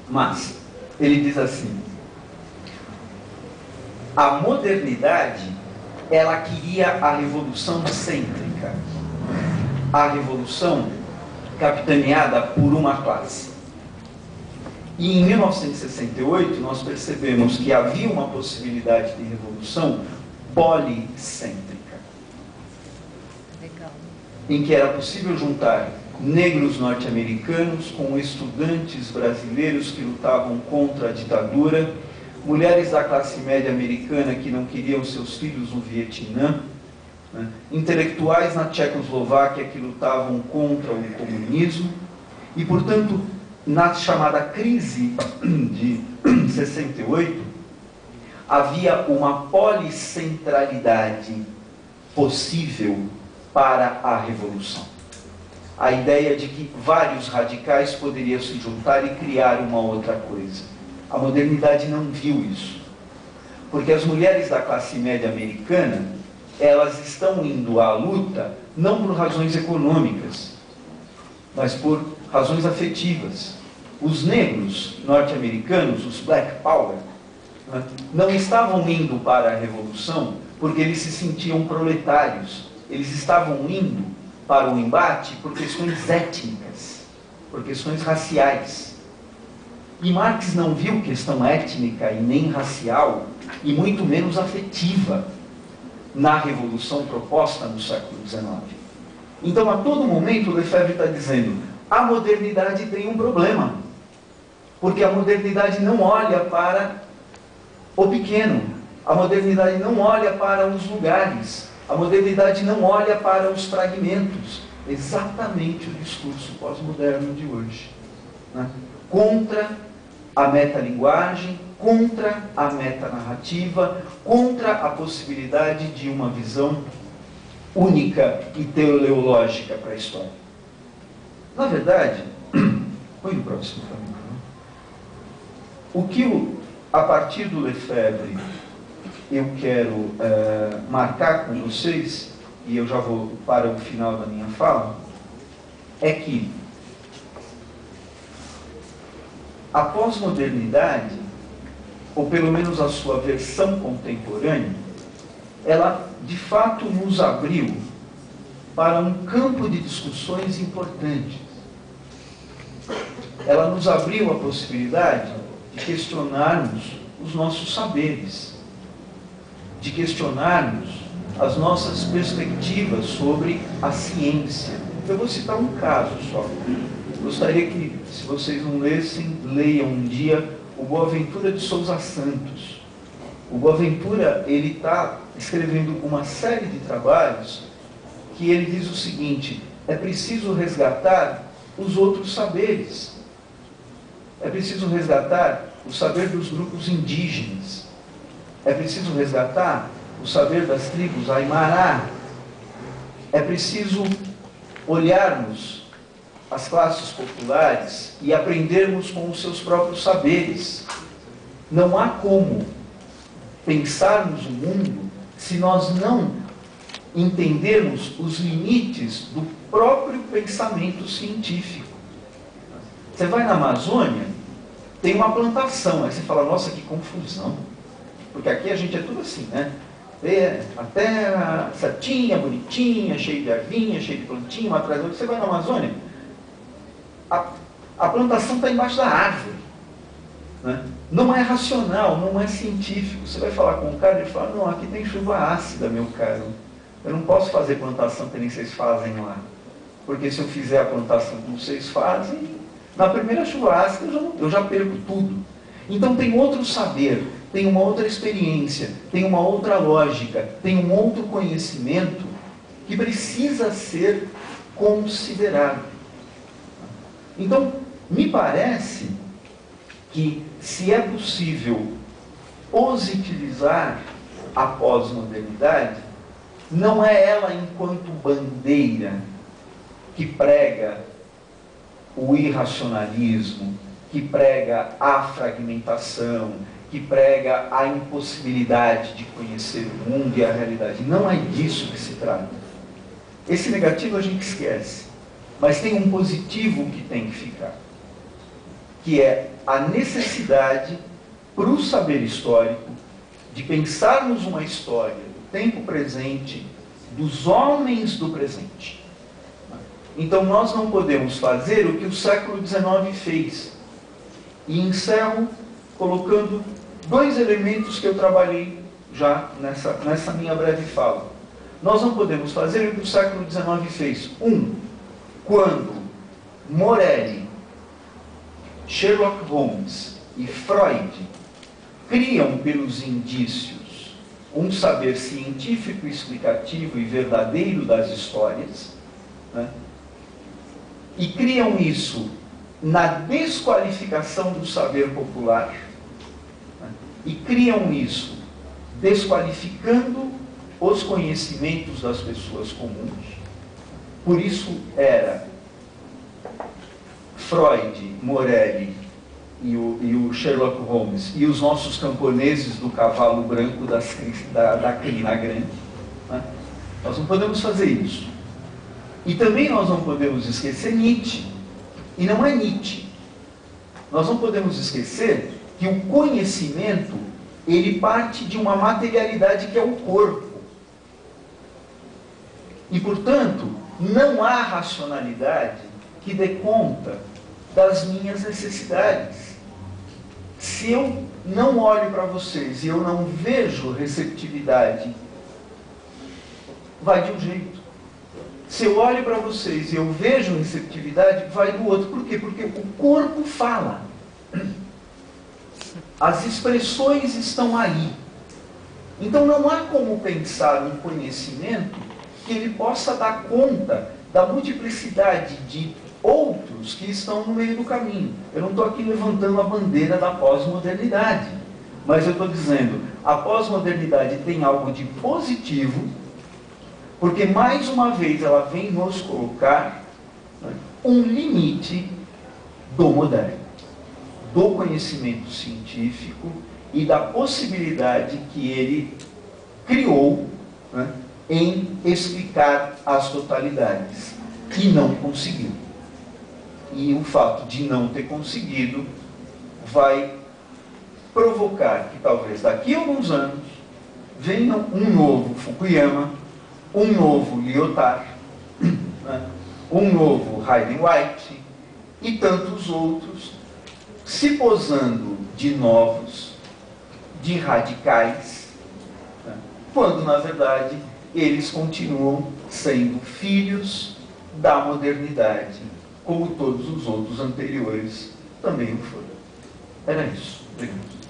Mas ele diz assim: a modernidade, ela queria a revolução cêntrica, a revolução capitaneada por uma classe. E em 1968 nós percebemos que havia uma possibilidade de revolução policêntrica, em que era possível juntar negros norte-americanos com estudantes brasileiros que lutavam contra a ditadura, mulheres da classe média americana que não queriam seus filhos no Vietnã, né? Intelectuais na Tchecoslováquia que lutavam contra o comunismo, e, portanto, na chamada crise de 68, havia uma policentralidade possível para a revolução. A ideia de que vários radicais poderiam se juntar e criar uma outra coisa. A modernidade não viu isso. Porque as mulheres da classe média americana, elas estão indo à luta não por razões econômicas, mas por razões afetivas. Os negros norte-americanos, os Black Power, não estavam indo para a revolução porque eles se sentiam proletários. Eles estavam indo para o embate por questões étnicas, por questões raciais. E Marx não viu questão étnica e nem racial, e muito menos afetiva, na revolução proposta no século XIX. Então, a todo momento, Lefebvre está dizendo: a modernidade tem um problema, porque a modernidade não olha para o pequeno, a modernidade não olha para os lugares, a modernidade não olha para os fragmentos. Exatamente o discurso pós-moderno de hoje, né? Contra a metalinguagem, contra a metanarrativa, contra a possibilidade de uma visão única e teleológica para a história. Na verdade, põe o próximo para mim. O que, a partir do Lefebvre, eu quero marcar com vocês, e eu já vou para o final da minha fala, é que a pós-modernidade, ou pelo menos a sua versão contemporânea, ela de fato nos abriu para um campo de discussões importantes. Ela nos abriu a possibilidade de questionarmos os nossos saberes, de questionarmos as nossas perspectivas sobre a ciência. Eu vou citar um caso só. Gostaria que, se vocês não lessem, leiam um dia o Boaventura de Souza Santos. O Boaventura, ele está escrevendo uma série de trabalhos que ele diz o seguinte: é preciso resgatar os outros saberes. É preciso resgatar o saber dos grupos indígenas. É preciso resgatar o saber das tribos Aimará. É preciso olharmos as classes populares e aprendermos com os seus próprios saberes. Não há como pensarmos o mundo se nós não entendermos os limites do próprio pensamento científico. Você vai na Amazônia, tem uma plantação, aí você fala: nossa, que confusão. Porque aqui a gente é tudo assim, né? A terra certinha, bonitinha, cheia de ervinha, cheia de plantinha, uma atrás da outra. Você vai na Amazônia, a plantação está embaixo da árvore, né? Não é racional, não é científico. Você vai falar com o cara e ele fala: não, aqui tem chuva ácida, meu caro. Eu não posso fazer plantação que nem vocês fazem lá. Porque se eu fizer a plantação como vocês fazem, na primeira chuva ácida eu já perco tudo. Então tem outro saber, tem uma outra experiência, tem uma outra lógica, tem um outro conhecimento que precisa ser considerado. Então, me parece que, se é possível positivizar a pós-modernidade, não é ela enquanto bandeira que prega o irracionalismo, que prega a fragmentação, que prega a impossibilidade de conhecer o mundo e a realidade. Não é disso que se trata. Esse negativo a gente esquece, mas tem um positivo que tem que ficar, que é a necessidade para o saber histórico de pensarmos uma história do tempo presente, dos homens do presente. Então nós não podemos fazer o que o século XIX fez. E encerro colocando dois elementos que eu trabalhei já nessa minha breve fala. Nós não podemos fazer o que o século XIX fez. Quando Morelli, Sherlock Holmes e Freud criam pelos indícios um saber científico, explicativo e verdadeiro das histórias, né? E criam isso na desqualificação do saber popular, né? E criam isso desqualificando os conhecimentos das pessoas comuns. Por isso era Freud, Morelli e o Sherlock Holmes e os nossos camponeses do cavalo branco da crina grande. Né? Nós não podemos fazer isso. E também nós não podemos esquecer Nietzsche. E não é Nietzsche. Nós não podemos esquecer que o conhecimento, ele parte de uma materialidade que é o corpo. E, portanto, não há racionalidade que dê conta das minhas necessidades. Se eu não olho para vocês e eu não vejo receptividade, vai de um jeito. Se eu olho para vocês e eu vejo receptividade, vai do outro. Por quê? Porque o corpo fala. As expressões estão aí. Então não há como pensar um conhecimento que ele possa dar conta da multiplicidade de outros que estão no meio do caminho. Eu não estou aqui levantando a bandeira da pós-modernidade, mas eu estou dizendo, a pós-modernidade tem algo de positivo, porque mais uma vez ela vem nos colocar, né, um limite do moderno, do conhecimento científico e da possibilidade que ele criou, né, em explicar as totalidades, e não conseguiu. E o fato de não ter conseguido vai provocar que talvez daqui a alguns anos venha um novo Fukuyama, um novo Lyotard, né, um novo Hayden White e tantos outros se posando de novos, de radicais, né, quando na verdade eles continuam sendo filhos da modernidade, como todos os outros anteriores também o foram. Era isso. Obrigado.